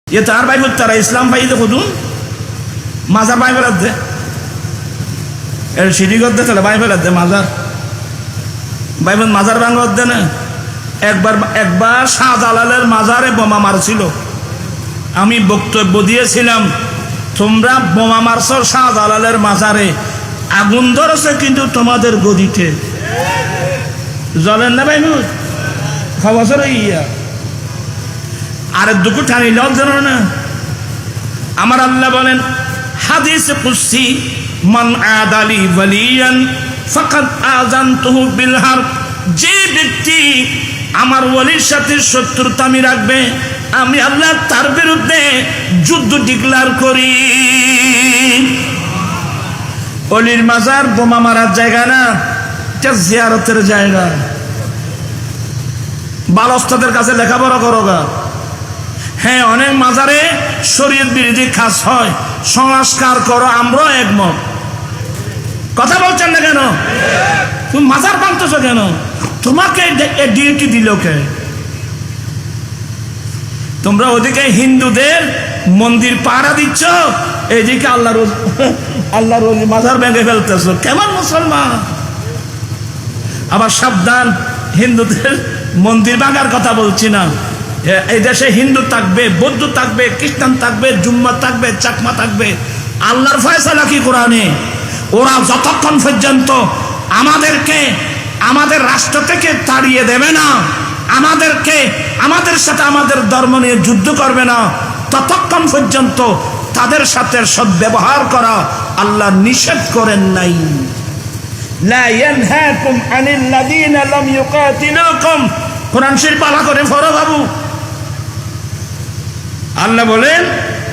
ये तार भाई बोल तारा इस्लाम भाई तो खुदूं माजार भाई बोला दे सीढ़ी कर दे चले भाई बोला दे माजार भाई बोल माजार भांग दे ना एक बार শাহজালালের মাজারে বোমা মারছিল আমি বক্তব্য দিয়েছিলাম তোমরা বোমা মারছো শাহজালালের মাজারে আগুন ধরেছে কিন্তু তোমাদের গদিতে জ্বলেন না ভাই মুজ খবর ইয়া আর দুঃখ টানি লজ জানো না আমার আল্লাহ বলেন হাদিসে কুদসি মান আদালি ওয়ালিয়ান ফাকাদ আযানতুহু বিল হারব যে ব্যক্তি আমার ওলির সাথে শত্রুতা আমি রাখবে আমি আল্লাহ তার বিরুদ্ধে যুদ্ধ ডিক্লেয়ার করি ওলির মাজার বোমা মারার জায়গা না এটা জিয়ারতের জায়গা বালস্তাদের কাছে লেখাপড়া করোগা হ্যাঁ অনেক মাজারে শরীয়ত বিরোধী কাজ হয় সংস্কার করো আমরা একমত কথা বলছেন না কেন তুমি মাজার ভাঙতেছো কেন তোমাকে ডিউটি দিল কে তোমরা ওদিকে হিন্দুদের মন্দির পাহারা দিচ্ছ এইদিকে আল্লাহর মাজার ভেঙে ফেলতেছো কেমন মুসলমান আবার সাবধান হিন্দুদের মন্দির ভাঙার কথা বলছি না এই দেশে হিন্দু থাকবে বৌদ্ধ থাকবে খ্রিস্টান থাকবে জুম্মা থাকবে চাকমা থাকবে আল্লাহর ফয়সালা কি কোরআনে ওরা যতক্ষণ পর্যন্ত আমাদেরকে আমাদের রাষ্ট্র থেকে তাড়িয়ে দেবে না আমাদের সাথে আমাদের ধর্ম নিয়ে যুদ্ধ করবে না ততক্ষণ পর্যন্ত তাদের সাথে সদ্ব্যবহার করা আল্লাহ নিষেধ করেন নাই লা ইয়ানহাকুম আনিল লাযিনা লাম ইউকাতিলুকুম কোরআন শরীফ পালা করে পড়ো বাবু আল্লাহ বলেন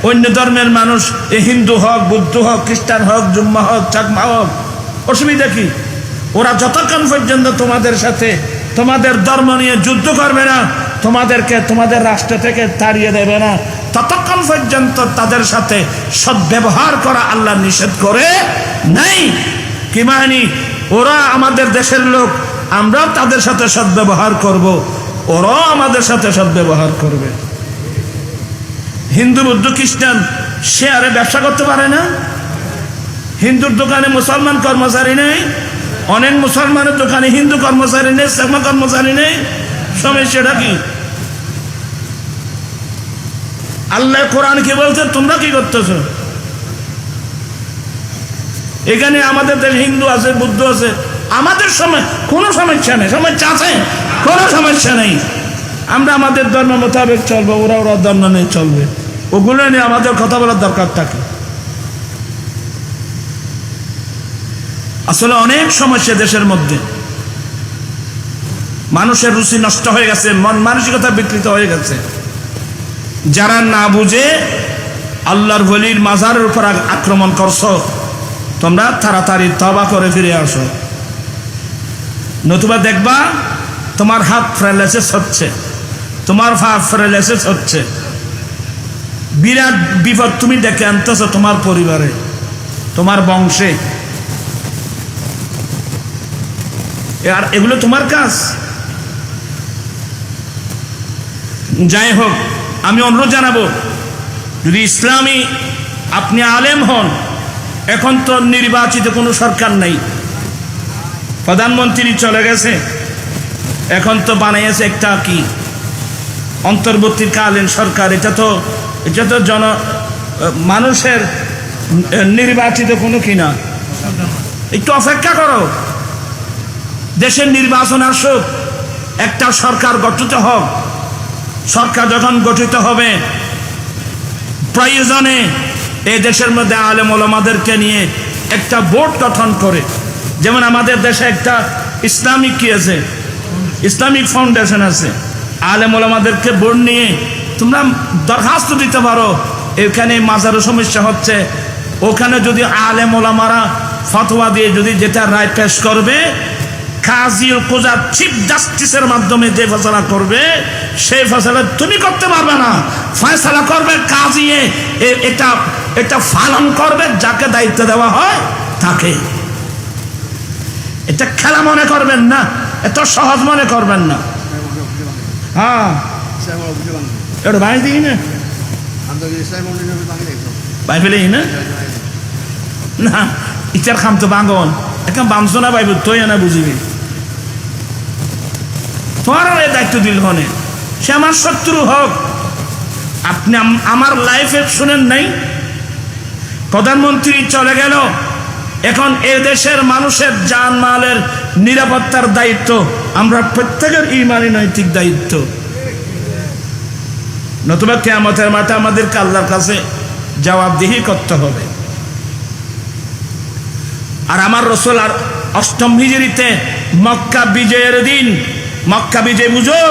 অন্য ধর্মের মানুষ হিন্দু হোক বৌদ্ধ হোক খ্রিস্টান হোক জুম্মা হোক চাকমা হোক অসুবিধা কি ওরা যতক্ষণ পর্যন্ত তোমাদের সাথে তোমাদের ধর্ম নিয়ে যুদ্ধ করবে না তোমাদেরকে তোমাদের রাষ্ট্র থেকে তাড়িয়ে দেবে না ততক্ষণ পর্যন্ত তাদের সাথে সদ্ব্যবহার করা আল্লাহ নিষেধ করে নাই কি মানে ওরা আমাদের দেশের লোক আমরাও তাদের সাথে সদ্ব্যবহার করব ওরাও আমাদের সাথে সদ্ব্যবহার করবে হিন্দু বৌদ্ধ খ্রিস্টান সে আরে ব্যবসা করতে পারে না হিন্দুর দোকানে মুসলমান কর্মচারী নেই অনেক মুসলমানের দোকানে হিন্দু কর্মচারী নেই চাকমা কর্মচারী নেই সমস্যাটা কি আল্লাহ কোরআন কি বলছে তোমরা কি করতেছ এখানে আমাদের দেশে হিন্দু আছে বৌদ্ধ আছে আমাদের সময় কোনো সমস্যা নেই সমস্যা আছে কোনো সমস্যা নেই আমরা আমাদের ধর্ম মোতাবেক চলবো ওরা ধর্ম নিয়ে চলবে ওগুলো নিয়ে আমাদের কথা বলার দরকার থাকে আসলে অনেক সমস্যা দেশের মধ্যে মানুষের রুচি নষ্ট হয়ে গেছে মন মানসিকতা বিকৃত হয়ে গেছে যারা না বুঝে আল্লাহর ওলির মাজারের উপর আক্রমণ করছো তোমরা তাড়াতাড়ি তওবা করে ফিরে আসো নতুবা দেখবা তোমার হাত প্যারালাইসিস হচ্ছে তোমার পা প্যারালাইসিস হচ্ছে বিরাট বিপদ তুমি ডেকে আনতেছো তোমার পরিবারে তোমার বংশে আর এগুলো তোমার কাজ যাই হোক আমি অনুরোধ জানাবো যদি ইসলামী আপনি আলেম হন এখন তো নির্বাচিত কোনো সরকার নেই প্রধানমন্ত্রী চলে গেছে এখন তো বানিয়েছে একটা কি অন্তর্বর্তীকালীন সরকার এটা তো মানুষের নির্বাচিত কোনো কিনা একটু অপেক্ষা করো দেশের নির্বাচন আসুক একটা সরকার গঠিত হোক সরকার যখন গঠিত হবে প্রয়োজনে এই দেশের মধ্যে আলেম ওলামাদেরকে নিয়ে একটা বোর্ড গঠন করে যেমন আমাদের দেশে একটা ইসলামিক কি আছে ইসলামিক ফাউন্ডেশন আছে আলেম ওলামাদেরকে বোর্ড নিয়ে তোমরা দরখাস্ত দিতে পারো এখানে মাজারও সমস্যা হচ্ছে ওখানে যদি আলেম ওলামারা ফতোয়া দিয়ে যদি যেটা রায় পেশ করবে কাজী ও কোজা চিফ জাস্টিসের মাধ্যমে যে ফয়সালা করবে সেই ফয়সালা তুমি করতে পারবে না ফয়সালা করবে কাজী এটা পালন করবে যাকে দায়িত্ব দেওয়া হয় তাকে এটা খেলা মনে করবেন না এত সহজ মনে করবেন না হ্যাঁ এটা ভাই দিই না বাই ফেলেই না না ইটার খাম তো বাঙ্গন এখন বামছো না বাইব তুই না বুঝিবি তোমার দায়িত্ব দিল হনে সে আমার শত্রু হোক। আপনি আমার লাইফে শুনেন নাই প্রধানমন্ত্রী চলে গেল, এখন এ দেশের মানুষের জানমালের নিরাপত্তার দায়িত্ব আমরা প্রত্যেকের ঈমানি নৈতিক দায়িত্ব, নতুবা কিয়ামতের মাঠে আমাদেরকে আল্লাহর কাছে জবাবদিহি করতে হবে। আর আমার রাসূল আর অষ্টম হিজরিতে মক্কা বিজয়ের দিন, মক্কা বিজয় বুঝো,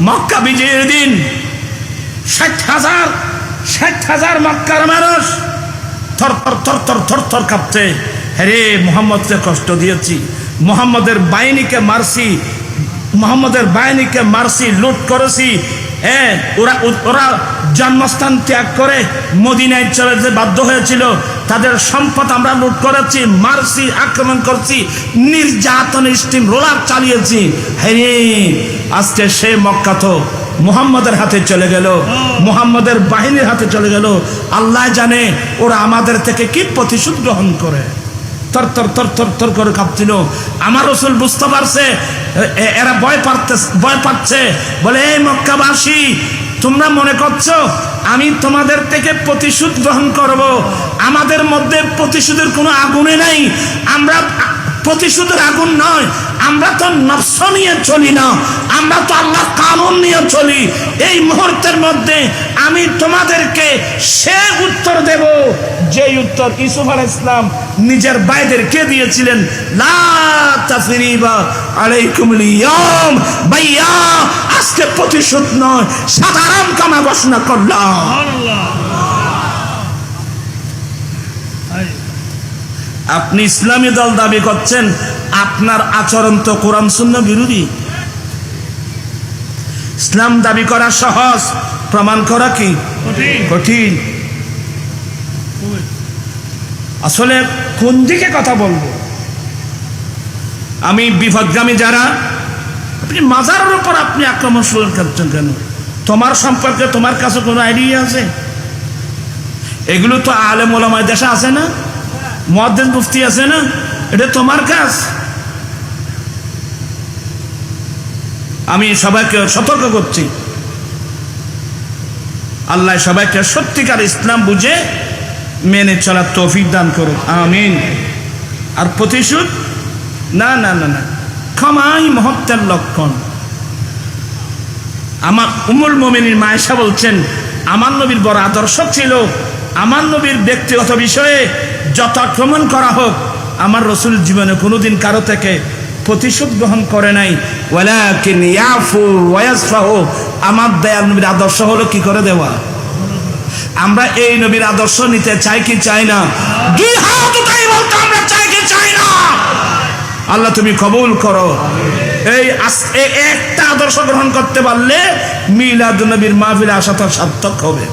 মক্কা বিজয়ের দিন 60,000 মক্কার মানুষ থর থর থর থর থর থর কাঁপছে, হ্যাঁ মুহাম্মদকে কষ্ট দিয়েছি, মুহাম্মদের বাহিনীকে মারছি, লুট করেছি। ওরা জন্মস্থান ত্যাগ করে মদিনায় চলে যেতে বাধ্য হয়েছিল, তাদের সম্পদ আমরা লুট করেছি, মারছি, আক্রমণ করছি, নির্যাতনের স্টিম রোলার চালিয়েছি। হ্যাঁ আজকে সে মক্কা তো মুহাম্মদের হাতে চলে গেল, মুহাম্মদের বাহিনীর হাতে চলে গেল। আল্লাহ জানে ওরা আমাদের থেকে কি প্রতিশোধ গ্রহণ করে। তর তর তর তর তর করে কাঁপছিল। আমার রাসূল বুঝতে পারছে এরা ভয় পাচ্ছে, বলে এই মক্কাবাসী তোমরা মনে করছো আমি তোমাদের থেকে প্রতিশোধ গ্রহণ করব? আমাদের মধ্যে প্রতিশোধের কোনো আগুনে নাই, আমরা প্রতিশোধের আগুন নয়, আমরা তো নফস নিয়ে চলি না, আমরা তো আল্লাহ কানুন নিয়ে চলি। এই মুহূর্তের মধ্যে আমি তোমাদেরকে সে উত্তর দেব যে উত্তর ইউসুফ আলাইহিস সালাম নিজের ভাইদেরকে দিয়েছিলেন, লা তাসরিবা আলাইকুমুল ইয়াউম, ভাইয়া আজকে প্রতিশোধ নয়, সাধারণ ক্ষমা ঘোষণা করলাম। আপনি ইসলামী দল দাবি করছেন, আপনার আচরণ তো কোরআন সুন্নাহ বিরোধী। ইসলাম দাবি করা সহজ, প্রমাণ করা কি কঠিন। আসলে কোন দিকে কথা বলবো আমি? বিপদগামী যারা, আপনি মাজারের উপর আপনি আক্রমণ শুরু করছেন কেন? তোমার সম্পর্কে তোমার কাছে কোনো আইডিয়া আছে? এগুলো তো আলেম ওলামায় দেশে আছে না, মুয়াজ্জিন মুফতি আছে না, এটা তোমার কাজ। আমি সবাইকে সতর্ক করছি, আল্লাহ সবাইকে সত্যিকার ইসলাম বুঝে মেনে চলার তৌফিক দান করুন, আমিন। আর প্রতিশোধ না না না না, ক্ষমাই মহত্বের লক্ষণ। আমার উম্মুল মুমিনিন মা আয়েশা বলছেন, আমার নবীর বড় আদর্শ ছিল, আমার নবীর ব্যক্তিগত বিষয়ে যত আক্রমণ করা হোক আমার রাসূল জীবনে কোনোদিন কারো থেকে প্রতিশোধ গ্রহণ করে নাই। ওয়ালাকিন ইয়াফু ওয়া ইয়াসফাহু, আমার দয়াল নবীর আদর্শ হলো কি করে দেওয়া। আমরা এই নবীর আদর্শ নিতে চাই কি চাই না? দুই হাত উঠাই বলতে আমরা চাই কি চাই না? আল্লাহ তুমি কবুল করো। এই একটা আদর্শ গ্রহণ করতে পারলে মিলাদুন নবীর মাহফিলে আসা তো সার্থক হবে।